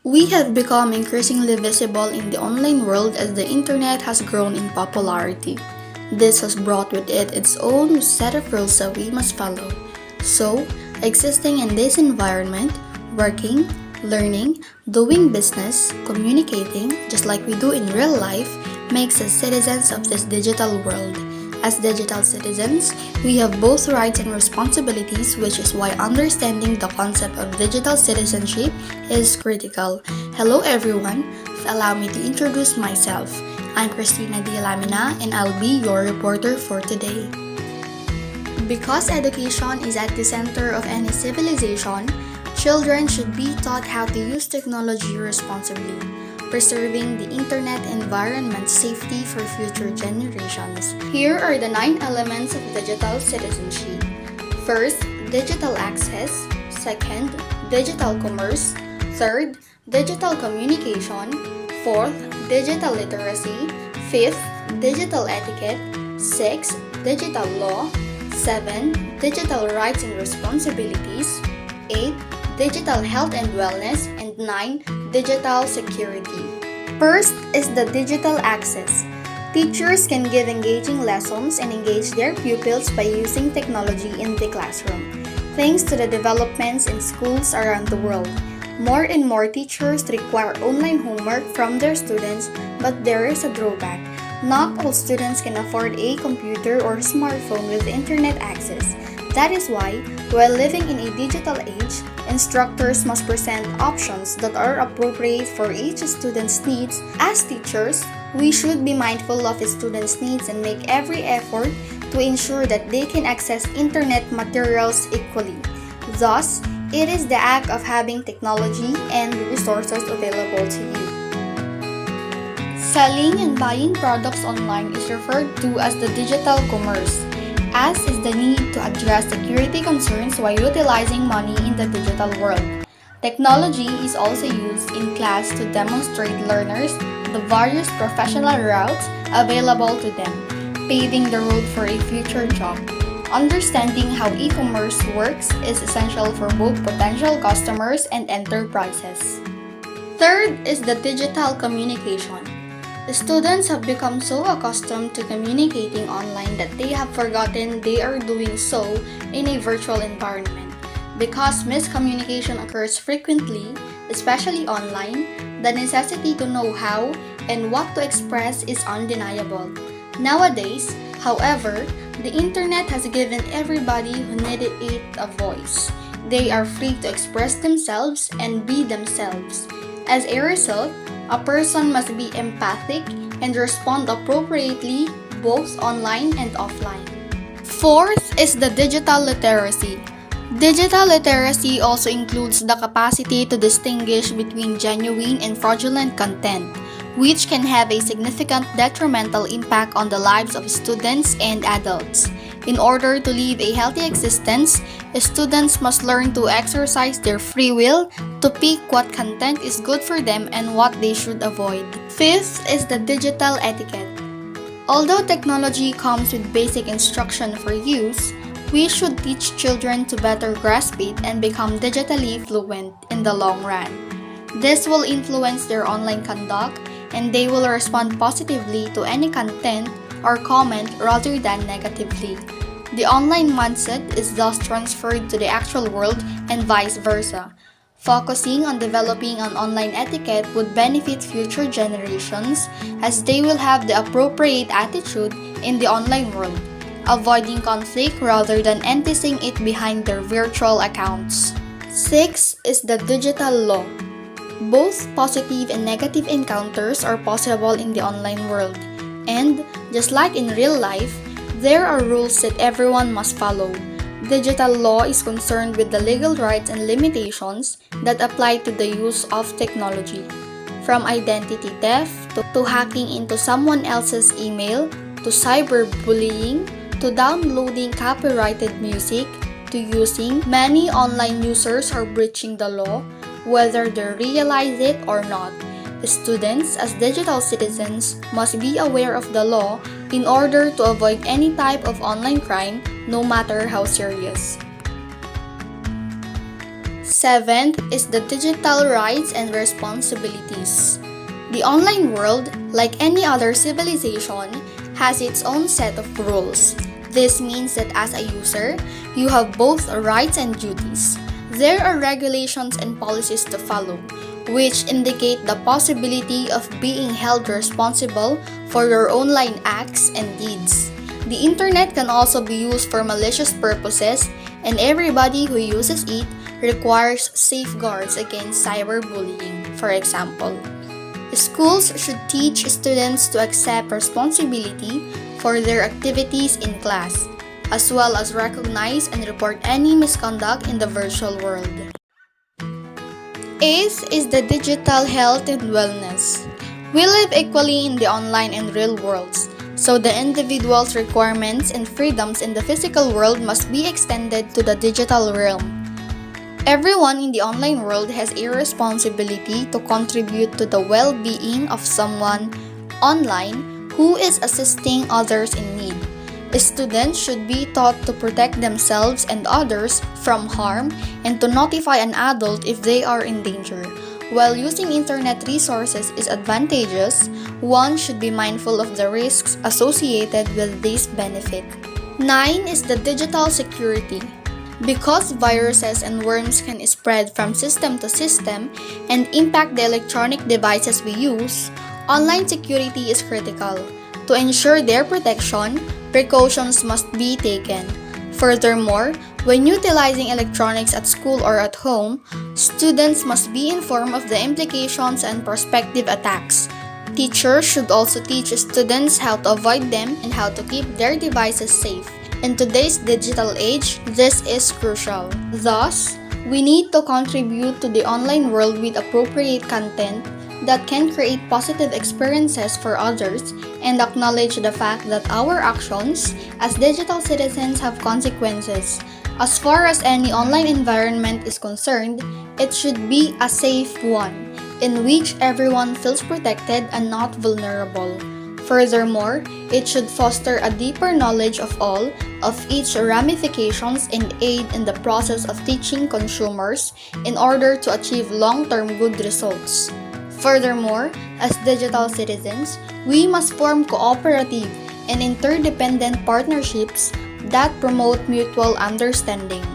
We have become increasingly visible in the online world as the internet has grown in popularity. This has brought with it its own set of rules that we must follow. So, existing in this environment, working, learning, doing business, communicating, just like we do in real life, makes us citizens of this digital world. As digital citizens, we have both rights and responsibilities, which is why understanding the concept of digital citizenship is critical. Hello everyone, allow me to introduce myself. I'm Christina D. Lamina and I'll be your reporter for today. Because education is at the center of any civilization, children should be taught how to use technology responsibly, preserving the internet environment's safety for future generations. Here are the 9 elements of digital citizenship. First, digital access. Second, digital commerce. Third, digital communication. Fourth, digital literacy. Fifth, digital etiquette. Sixth, digital law. 7. Digital rights and responsibilities. 8. Digital health and wellness. And 9. Digital security. First is the digital access. Teachers can give engaging lessons and engage their pupils by using technology in the classroom. Thanks to the developments in schools around the world, more and more teachers require online homework from their students, but there is a drawback. Not all students can afford a computer or smartphone with internet access. That is why, while living in a digital age, instructors must present options that are appropriate for each student's needs. As teachers, we should be mindful of students' needs and make every effort to ensure that they can access internet materials equally. Thus, it is the act of having technology and resources available to you. Selling and buying products online is referred to as the digital commerce, as is the need to address security concerns while utilizing money in the digital world. Technology is also used in class to demonstrate learners the various professional routes available to them, paving the road for a future job. Understanding how e-commerce works is essential for both potential customers and enterprises. Third is the digital communication. The students have become so accustomed to communicating online that they have forgotten they are doing so in a virtual environment. Because miscommunication occurs frequently, especially online, the necessity to know how and what to express is undeniable. Nowadays, however, the internet has given everybody who needed it a voice. They are free to express themselves and be themselves. As a result, a person must be empathic and respond appropriately both online and offline. Fourth is the digital literacy. Digital literacy also includes the capacity to distinguish between genuine and fraudulent content, which can have a significant detrimental impact on the lives of students and adults. In order to live a healthy existence, students must learn to exercise their free will to pick what content is good for them and what they should avoid. Fifth is the digital etiquette. Although technology comes with basic instruction for use, we should teach children to better grasp it and become digitally fluent in the long run. This will influence their online conduct and they will respond positively to any content or comment rather than negatively. The online mindset is thus transferred to the actual world and vice versa. Focusing on developing an online etiquette would benefit future generations as they will have the appropriate attitude in the online world, avoiding conflict rather than enticing it behind their virtual accounts. 6 is the digital law. Both positive and negative encounters are possible in the online world, and just like in real life, there are rules that everyone must follow. Digital law is concerned with the legal rights and limitations that apply to the use of technology. From identity theft to hacking into someone else's email, to cyberbullying, to downloading copyrighted music, to using, many online users are breaching the law, whether they realize it or not. Students, as digital citizens, must be aware of the law in order to avoid any type of online crime, no matter how serious. Seventh is the digital rights and responsibilities. The online world, like any other civilization, has its own set of rules. This means that as a user, you have both rights and duties. There are regulations and policies to follow, which indicate the possibility of being held responsible for your online acts and deeds. The internet can also be used for malicious purposes, and everybody who uses it requires safeguards against cyberbullying. For example, schools should teach students to accept responsibility for their activities in class, as well as recognize and report any misconduct in the virtual world. Eighth is the digital health and wellness. We live equally in the online and real worlds, so the individual's requirements and freedoms in the physical world must be extended to the digital realm. Everyone in the online world has a responsibility to contribute to the well-being of someone online who is assisting others in need. Students should be taught to protect themselves and others from harm and to notify an adult if they are in danger. While using internet resources is advantageous, one should be mindful of the risks associated with this benefit. 9 is the digital security. Because viruses and worms can spread from system to system and impact the electronic devices we use, online security is critical. To ensure their protection, precautions must be taken. Furthermore, when utilizing electronics at school or at home, students must be informed of the implications and prospective attacks. Teachers should also teach students how to avoid them and how to keep their devices safe. In today's digital age, this is crucial. Thus, we need to contribute to the online world with appropriate content that can create positive experiences for others and acknowledge the fact that our actions as digital citizens have consequences. As far as any online environment is concerned, it should be a safe one, in which everyone feels protected and not vulnerable. Furthermore, it should foster a deeper knowledge of all of its ramifications and aid in the process of teaching consumers in order to achieve long-term good results. Furthermore, as digital citizens, we must form cooperative and interdependent partnerships that promote mutual understanding.